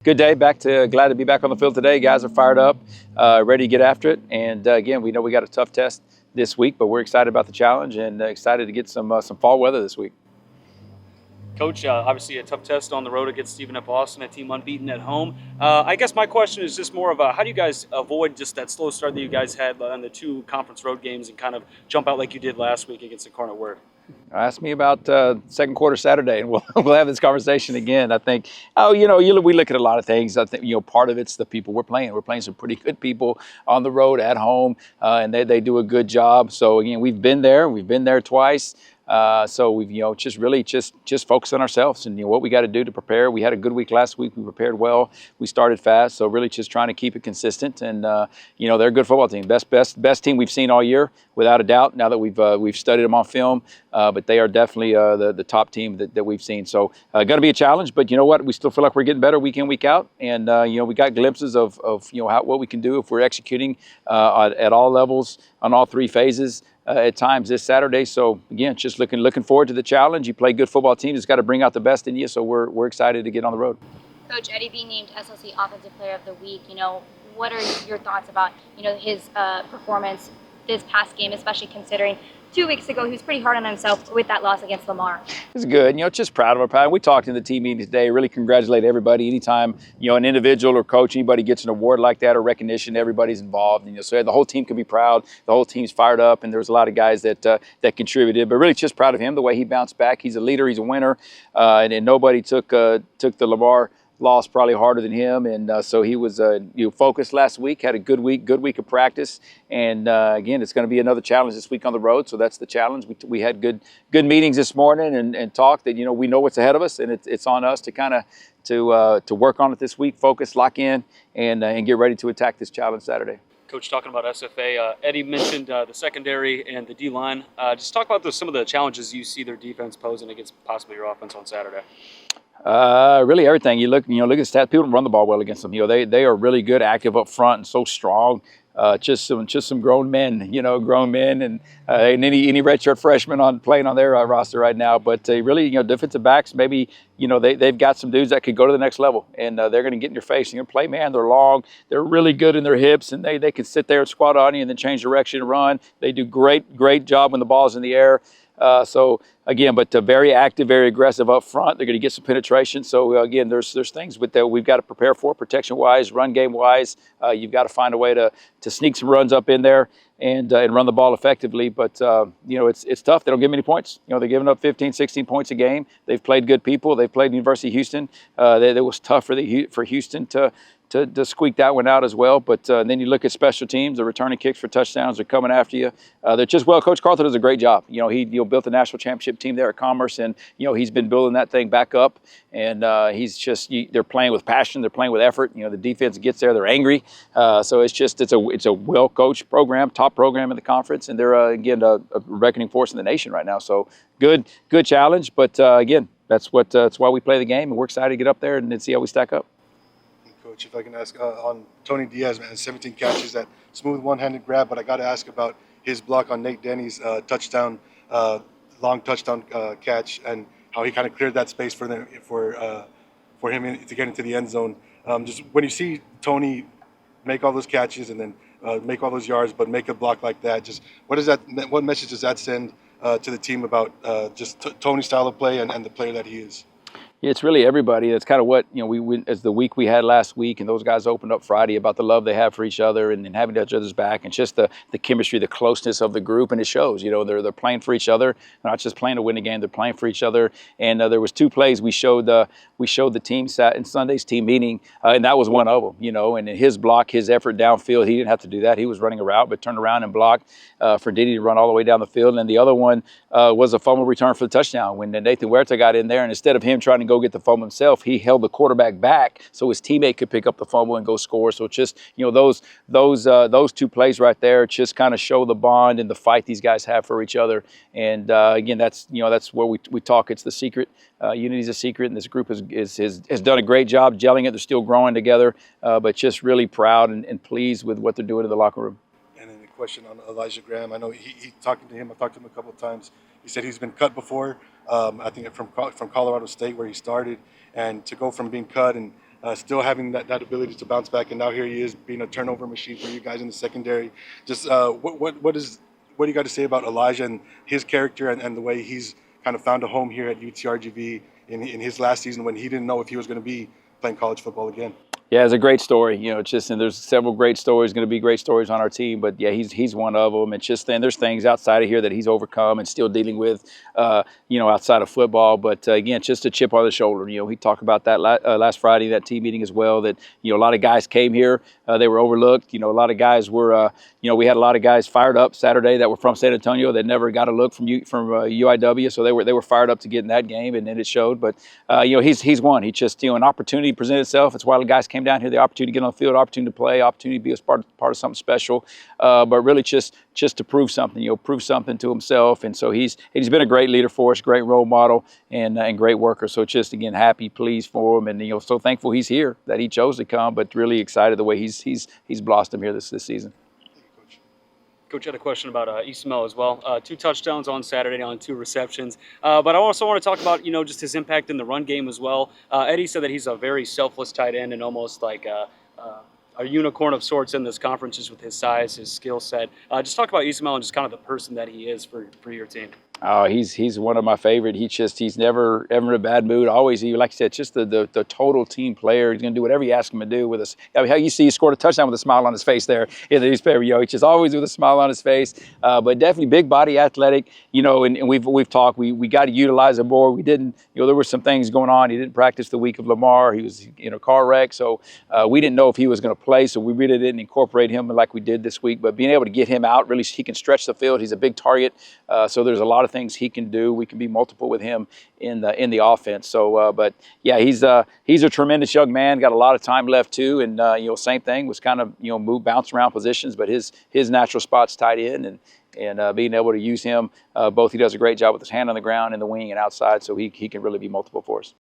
Good day. Glad to be back on the field today. Guys are fired up, ready to get after it. And again, we know we got a tough test this week, but we're excited about the challenge and excited to get some fall weather this week. Coach, obviously a tough test on the road against Stephen F. Austin, a team unbeaten at home. I guess my question is just more of how do you guys avoid just that slow start that you guys had on the two conference road games and kind of jump out like you did last week against Incarnate Word? Ask me about second quarter Saturday, and we'll have this conversation again. I think, we look at a lot of things. I think, part of it's the people we're playing. We're playing some pretty good people on the road, at home, and they do a good job. So again, we've been there. We've been there twice. So we've, just really just focus on ourselves and what we got to do to prepare. We had a good week last week. We prepared well. We started fast. So really just trying to keep it consistent. And they're a good football team. Best team we've seen all year, without a doubt. Now that we've studied them on film, but they are definitely the top team that we've seen. So going to be a challenge. But you know what? We still feel like we're getting better week in, week out. And we got glimpses of what we can do if we're executing at all levels on all three phases. At times this Saturday. So again, just looking forward to the challenge. You play good football team. It's got to bring out the best in you. So we're excited to get on the road. Coach, Eddie B named SLC Offensive Player of the Week. What are your thoughts about his performance this past game, especially considering 2 weeks ago he was pretty hard on himself with that loss against Lamar? It's good. Just proud of him. We talked in the team meeting today. Really congratulate everybody. Anytime an individual or coach, anybody gets an award like that or recognition, everybody's involved. So the whole team can be proud. The whole team's fired up, and there's a lot of guys that contributed. But really, just proud of him the way he bounced back. He's a leader. He's a winner, and nobody took the Lamar loss probably harder than him, and so he was focused last week, had a good week of practice, and again, it's going to be another challenge this week on the road, so that's the challenge. We had good meetings this morning and talked that we know what's ahead of us, and it's on us to kind of to work on it this week, focus, lock in, and get ready to attack this challenge Saturday. Coach, talking about SFA, Eddie mentioned the secondary and the D-line. Just talk about some of the challenges you see their defense posing against possibly your offense on Saturday. Really everything. Look at the stats. People don't run the ball well against them. They are really good, active up front, and so strong. Just some grown men, and any redshirt freshmen playing on their roster right now. But really, defensive backs, maybe they've got some dudes that could go to the next level, and they're going to get in your face. Play man. They're long. They're really good in their hips, and they can sit there and squat on you and then change direction and run. They do great job when the ball's in the air. So again, but very active, very aggressive up front. They're going to get some penetration. So again, there's things that we've got to prepare for, protection wise, run game wise. You've got to find a way to sneak some runs up in there and run the ball effectively. But it's tough. They don't give many points. They're giving up 15, 16 points a game. They've played good people. They've played University of Houston. It was tough for Houston to squeak that one out as well. But then you look at special teams, the returning kicks for touchdowns are coming after you. They're just Coach Carlton does a great job. He built the national championship team there at Commerce, and he's been building that thing back up. And they're playing with passion, they're playing with effort. The defense gets there, they're angry. So it's a well coached program, top program in the conference, and they're again a reckoning force in the nation right now. So good challenge. But again, that's why we play the game, and we're excited to get up there and then see how we stack up. Coach, if I can ask on Tony Diaz, man, 17 catches, that smooth one-handed grab, but I got to ask about his block on Nate Denny's touchdown, long touchdown catch, and how he kind of cleared that space for him to get into the end zone. Just when you see Tony make all those catches and then make all those yards, but make a block like that, just what message does that send to the team about just Tony's style of play and the player that he is? It's really everybody. That's kind of what we as the week we had last week, and those guys opened up Friday about the love they have for each other and having each other's back, and just the chemistry, the closeness of the group, and it shows. They're playing for each other, they're not just playing to win a game. They're playing for each other. And there was two plays we showed the team in Sunday's team meeting, and that was one of them. And in his block, his effort downfield, he didn't have to do that. He was running a route, but turned around and blocked for Diddy to run all the way down the field. And then the other one was a fumble return for the touchdown when Nathan Huerta got in there, and instead of him trying to go get the fumble himself, he held the quarterback back so his teammate could pick up the fumble and go score. So just those two plays right there just kind of show the bond and the fight these guys have for each other. And again, that's where we talk. It's the secret. Unity's a secret, and this group has done a great job gelling it. They're still growing together, but just really proud and pleased with what they're doing in the locker room. And then a question on Elijah Graham. I know he talking to him. I've talked to him a couple of times. He said he's been cut before. I think from Colorado State where he started, and to go from being cut and still having that ability to bounce back, and now here he is being a turnover machine for you guys in the secondary. Just what do you got to say about Elijah and his character and the way he's kind of found a home here at UTRGV in his last season when he didn't know if he was going to be playing college football again? Yeah, it's a great story. You know, just and there's several great stories, going to be great stories on our team. But yeah, he's one of them. It's just then there's things outside of here that he's overcome and still dealing with, you know, outside of football. But again, just a chip on the shoulder. You know, he talked about that last Friday, that team meeting as well. That a lot of guys came here, they were overlooked. A lot of guys were, we had a lot of guys fired up Saturday that were from San Antonio that never got a look from UIW, so they were fired up to get in that game, and then it showed. But he's one. He just an opportunity presented itself. It's why the guys came down here, the opportunity to get on the field, opportunity to play, opportunity to be a part of something special, but really just to prove something, prove something to himself. And so he's been a great leader for us, great role model, and great worker. So just again, happy, pleased for him, and so thankful he's here, that he chose to come, but really excited the way he's blossomed here this season. Coach had a question about Ismael as well. 2 touchdowns on Saturday on 2 receptions. But I also want to talk about, just his impact in the run game as well. Eddie said that he's a very selfless tight end and almost like a unicorn of sorts in this conference just with his size, his skill set. Just talk about Ismael and just kind of the person that he is for your team. Oh, he's one of my favorite. He's never ever in a bad mood. Always, like I said, just the total team player. He's gonna do whatever you ask him to do with us. I mean, how you see he scored a touchdown with a smile on his face there in the newspaper. He's just always with a smile on his face. But definitely big body, athletic. And we've talked. We got to utilize him more. We didn't. There were some things going on. He didn't practice the week of Lamar. He was in a car wreck, so we didn't know if he was going to play. So we really didn't incorporate him like we did this week. But being able to get him out, really, he can stretch the field. He's a big target. So there's a lot of things he can do. We can be multiple with him in the offense. So, but yeah, he's a tremendous young man. Got a lot of time left too, and same thing, was kind of bounce around positions, but his natural spot's tight end, and being able to use him both. He does a great job with his hand on the ground in the wing and outside, so he can really be multiple for us.